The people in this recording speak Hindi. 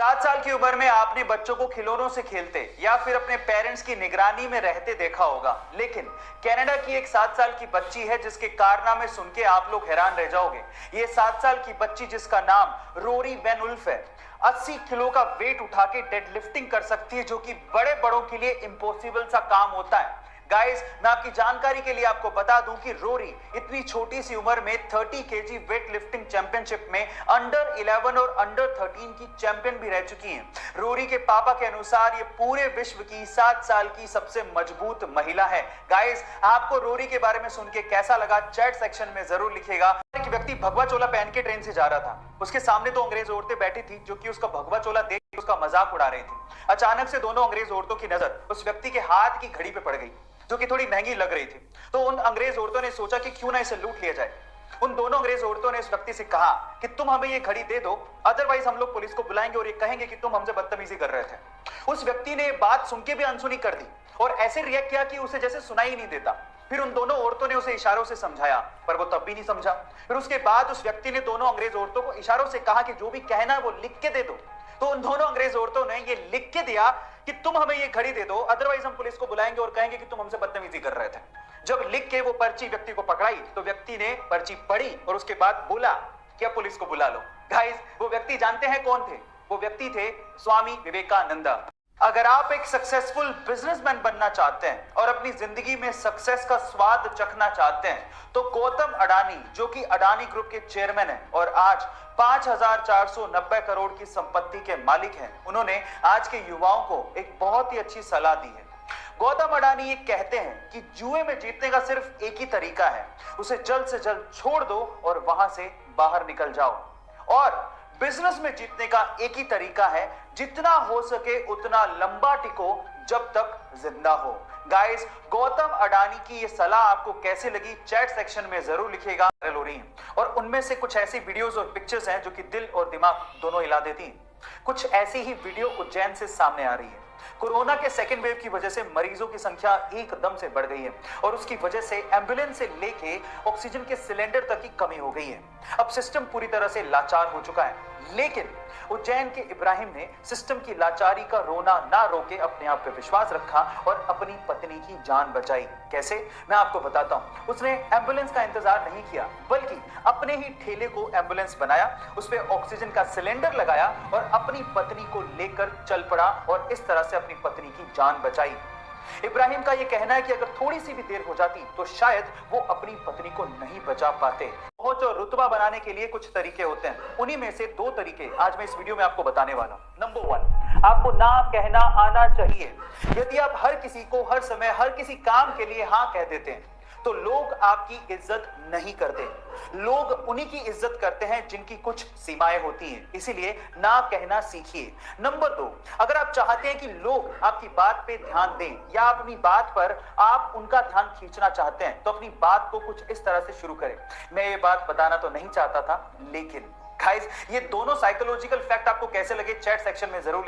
7 साल की उम्र में आपने बच्चों को खिलौनों से खेलते या फिर अपने पेरेंट्स की निगरानी में रहते देखा होगा, लेकिन कनाडा की एक 7 साल की बच्ची है जिसके कारनामे सुन के आप लोग हैरान रह जाओगे। ये 7 साल की बच्ची जिसका नाम रोरी वैन उल्फ है, 80 किलो का वेट उठा के डेड लिफ्टिंग कर सकती है, जो कि बड़े बड़ों के लिए इम्पॉसिबल सा काम होता है। गाइस, मैं आपकी जानकारी के लिए आपको बता दूं कि रोरी इतनी छोटी सी उम्र में 30 केजी वेट लिफ्टिंग चैंपियनशिप में अंडर 11 और अंडर 13 की चैंपियन भी रह चुकी हैं। रोरी के पापा के अनुसार ये पूरे विश्व की 7 साल की सबसे मजबूत महिला है। गाइस, आपको रोरी के बारे में सुन के कैसा लगा चैट सेक्शन में जरूर लिखिएगा। एक व्यक्ति भगवा चोला पहन के ट्रेन से जा रहा था। उसके सामने 2 अंग्रेज औरतें बैठी थी जो कि उसका भगवा चोला देख के उसका मजाक उड़ा रही थी। अचानक से दोनों अंग्रेज औरतों की नजर उस व्यक्ति के हाथ की घड़ी पे पड़ गई, जो कि थोड़ी महंगी लग रही थी। तो उन अंग्रेज औरतों ने सोचा कि क्यों ना इसे लूट लिया जाए। उन दोनों अंग्रेज औरतों ने उस व्यक्ति से कहा कि तुम हमें ये घड़ी दे दो, अदरवाइज हम लोग पुलिस को बुलाएंगे और ये कहेंगे कि तुम हमसे बदतमीजी कर रहे थे। उस व्यक्ति ने बात सुन के भी अनसुनी कर दी और ऐसे रिएक्ट किया कि उसे जैसे सुनाई ही नहीं देता। फिर उन दोनों औरतों ने उसे इशारों से समझाया, पर वो तब भी नहीं समझा। फिर उसके बाद उस व्यक्ति ने दोनों अंग्रेज औरतों को इशारों से कहा कि जो भी कहना है वो लिख के दे दो। तो उन दोनों अंग्रेज औरतों ने ये लिख के दिया कि तुम हमें ये घड़ी दे दो, अदरवाइज हम पुलिस को बुलाएंगे और कहेंगे कि तुम हमसे बदतमीजी कर रहे थे। जब लिख के वो पर्ची व्यक्ति को पकड़ाई तो व्यक्ति ने पर्ची पढ़ी और उसके बाद बोला कि अब पुलिस को बुला लो। गाइस, वो व्यक्ति जानते हैं कौन थे? वो व्यक्ति थे स्वामी विवेकानंदा। अगर आप एक सक्सेसफुल बिजनेसमैन बनना चाहते हैं और अपनी जिंदगी में सक्सेस का स्वाद चखना चाहते हैं, तो गौतम अडानी, जो कि अडानी ग्रुप के चेयरमैन हैं और आज 5,490 करोड़ की संपत्ति के मालिक हैं, उन्होंने आज के युवाओं को एक बहुत ही अच्छी सलाह दी है। गौतम अडानी ये कहते हैं कि जुए में जीतने का सिर्फ एक ही तरीका है, उसे जल्द से जल्द छोड़ दो और वहां से बाहर निकल जाओ। और बिजनेस में जीतने का एक ही तरीका है, जितना हो सके उतना लंबा टिको जब तक जिंदा हो। गाइस, गौतम अडानी की ये सलाह आपको कैसे लगी चैट सेक्शन में जरूर लिखिएगा। और उनमें से कुछ ऐसी वीडियोस और पिक्चर्स हैं जो कि दिल और दिमाग दोनों हिला देती हैं। कुछ ऐसी ही वीडियो उज्जैन से सामने आ रही है। कोरोना के सेकेंड वेव की वजह से मरीजों की संख्या एकदम से बढ़ गई है और उसकी वजह से एम्बुलेंस से लेके ऑक्सीजन के सिलेंडर तक की कमी हो गई है। अब सिस्टम पूरी तरह से लाचार हो चुका है, लेकिन उज्जैन के इब्राहिम ने सिस्टम की लाचारी का रोना ना रोके अपने आप पे विश्वास रखा और अपनी पत्नी की जान बचाई। कैसे? मैं आपको बताता हूं। उसने एम्बुलेंस का इंतजार नहीं किया, बल्कि अपने ही ठेले को एम्बुलेंस बनाया, उस पे ऑक्सीजन का सिलेंडर लगाया और अपनी पत्नी को लेकर चल पड़ा और इस तरह से अपनी पत्नी की जान बचाई। इब्राहिम का यह कहना है कि अगर थोड़ी सी भी देर हो जाती तो शायद वो अपनी पत्नी को नहीं बचा पाते। पहुंच और रुतबा बनाने के लिए कुछ तरीके होते हैं, उन्हीं में से 2 तरीके आज मैं इस वीडियो में आपको बताने वाला हूं। नंबर 1, आपको ना कहना आना चाहिए। यदि आप हर किसी को हर समय हर किसी काम के लिए हाँ कह देते हैं तो लोग आपकी इज्जत नहीं करते। लोग उन्हीं की इज्जत करते हैं जिनकी कुछ सीमाएं होती हैं, इसीलिए ना कहना सीखिए। नंबर 2, अगर आप चाहते हैं कि लोग आपकी बात पे ध्यान दें या अपनी बात पर आप उनका ध्यान खींचना चाहते हैं तो अपनी बात को कुछ इस तरह से शुरू करें। मैं ये बात बताना तो नहीं चाहता था, लेकिन गाइस, ये दोनों साइकोलॉजिकल फैक्ट आपको कैसे लगे चैट सेक्शन में जरूर